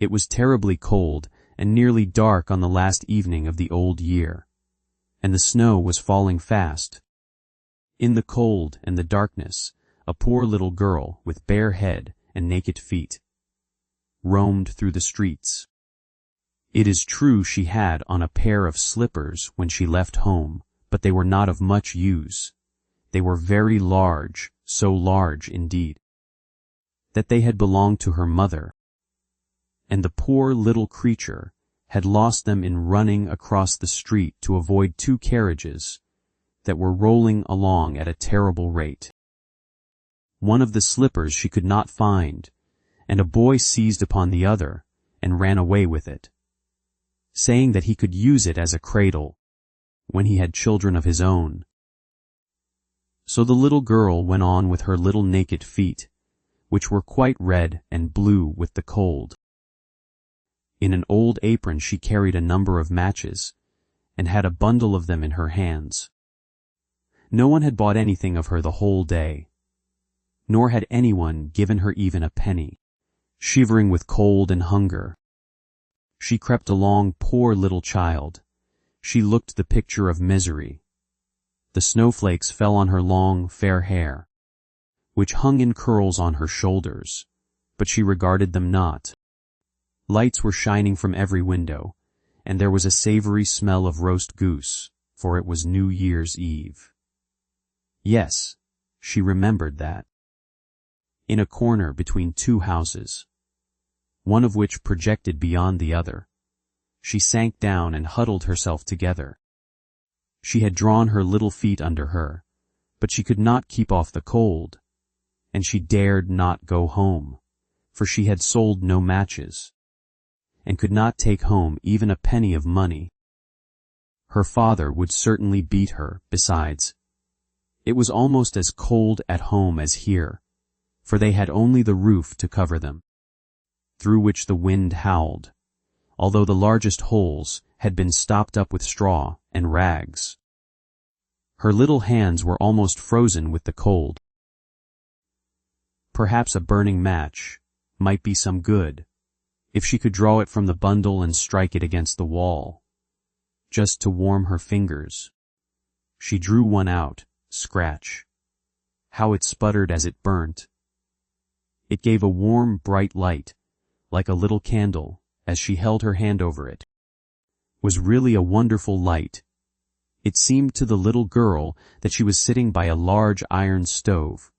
It was terribly cold and nearly dark on the last evening of the old year, and the snow was falling fast. In the cold and the darkness, a poor little girl with bare head and naked feet roamed through the streets. It is true she had on a pair of slippers when she left home, but they were not of much use. They were very large, so large indeed that they had belonged to her mother, and the poor little creature had lost them in running across the street to avoid two carriages that were rolling along at a terrible rate. One of the slippers she could not find, and a boy seized upon the other and ran away with it, saying that he could use it as a cradle when he had children of his own. So the little girl went on with her little naked feet, which were quite red and blue with the cold. In an old apron she carried a number of matches, and had a bundle of them in her hands. No one had bought anything of her the whole day, nor had anyone given her even a penny. Shivering with cold and hunger, she crept along, poor little child. She looked the picture of misery. The snowflakes fell on her long, fair hair, which hung in curls on her shoulders, but she regarded them not. Lights were shining from every window, and there was a savory smell of roast goose, for it was New Year's Eve. Yes, she remembered that. In a corner between two houses, one of which projected beyond the other, she sank down and huddled herself together. She had drawn her little feet under her, but she could not keep off the cold, and she dared not go home, for she had sold no matches, and could not take home even a penny of money. Her father would certainly beat her. Besides, it was almost as cold at home as here, for they had only the roof to cover them, through which the wind howled, although the largest holes had been stopped up with straw and rags. Her little hands were almost frozen with the cold. Perhaps a burning match might be some good, if she could draw it from the bundle and strike it against the wall, just to warm her fingers. She drew one out. Scratch! How it sputtered as it burnt! It gave a warm, bright light, like a little candle, as she held her hand over it. Was really a wonderful light. It seemed to the little girl that she was sitting by a large iron stove,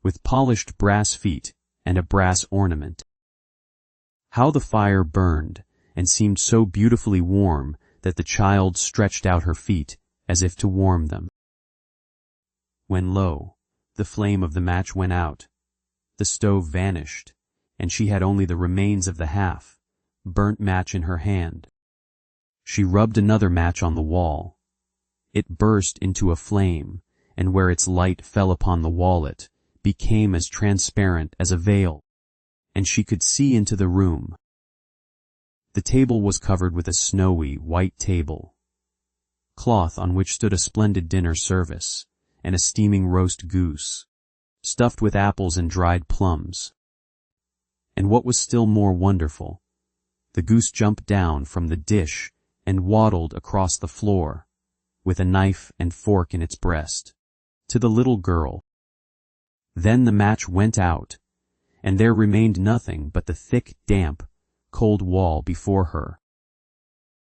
with polished brass feet and a brass ornament. How the fire burned, and seemed so beautifully warm that the child stretched out her feet as if to warm them. When lo, the flame of the match went out, the stove vanished, and she had only the remains of the half burnt match in her hand. She rubbed another match on the wall. It burst into a flame, and where its light fell upon the wall it became as transparent as a veil, and she could see into the room. The table was covered with a snowy white table cloth on which stood a splendid dinner service, and a steaming roast goose, stuffed with apples and dried plums. And what was still more wonderful, the goose jumped down from the dish and waddled across the floor, with a knife and fork in its breast, to the little girl. Then the match went out, and there remained nothing but the thick, damp, cold wall before her.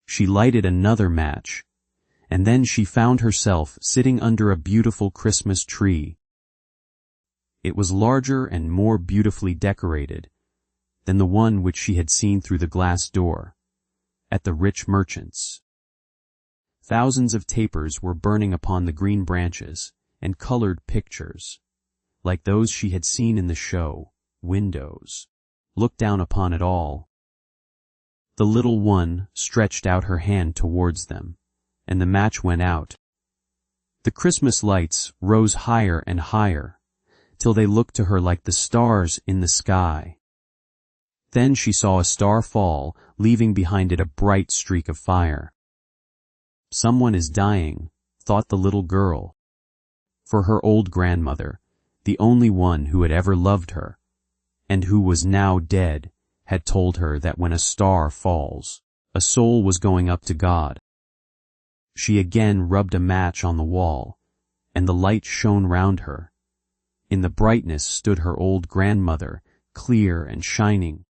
She lighted another match, and then she found herself sitting under a beautiful Christmas tree. It was larger and more beautifully decorated than the one which she had seen through the glass door at the rich merchant's. Thousands of tapers were burning upon the green branches, and colored pictures, like those she had seen in the show windows, looked down upon it all. The little one stretched out her hand towards them, and the match went out. The Christmas lights rose higher and higher, till they looked to her like the stars in the sky. Then she saw a star fall, leaving behind it a bright streak of fire. Someone is dying, thought the little girl, for her old grandmother, the only one who had ever loved her, and who was now dead, had told her that when a star falls, a soul was going up to God. She again rubbed a match on the wall, and the light shone round her. In the brightness stood her old grandmother, clear and shining,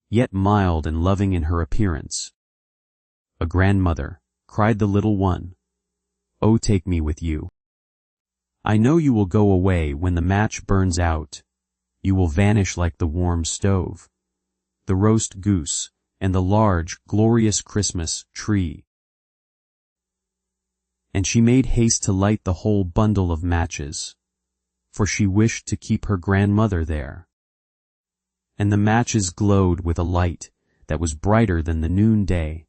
yet mild and loving in her appearance. "A grandmother," cried the little one, "oh, take me with you. I know you will go away when the match burns out. You will vanish like the warm stove, the roast goose, and the large, glorious Christmas tree." And she made haste to light the whole bundle of matches, for she wished to keep her grandmother there. And the matches glowed with a light that was brighter than the noonday,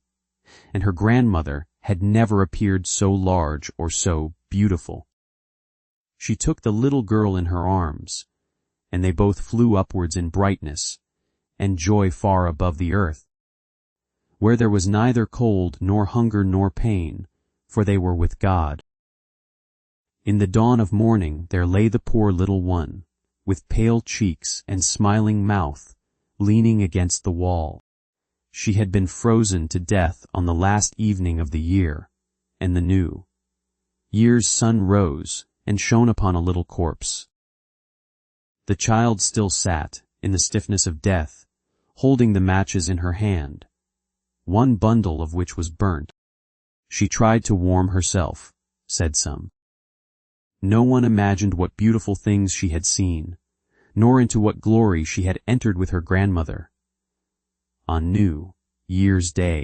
and her grandmother had never appeared so large or so beautiful. She took the little girl in her arms, and they both flew upwards in brightness and joy far above the earth, where there was neither cold nor hunger nor pain, for they were with God. In the dawn of morning there lay the poor little one, with pale cheeks and smiling mouth, leaning against the wall. She had been frozen to death on the last evening of the year, and the new year's sun rose and shone upon a little corpse. The child still sat, in the stiffness of death, holding the matches in her hand, one bundle of which was burnt. She tried to warm herself, said some. No one imagined what beautiful things she had seen, nor into what glory she had entered with her grandmother. On New Year's Day,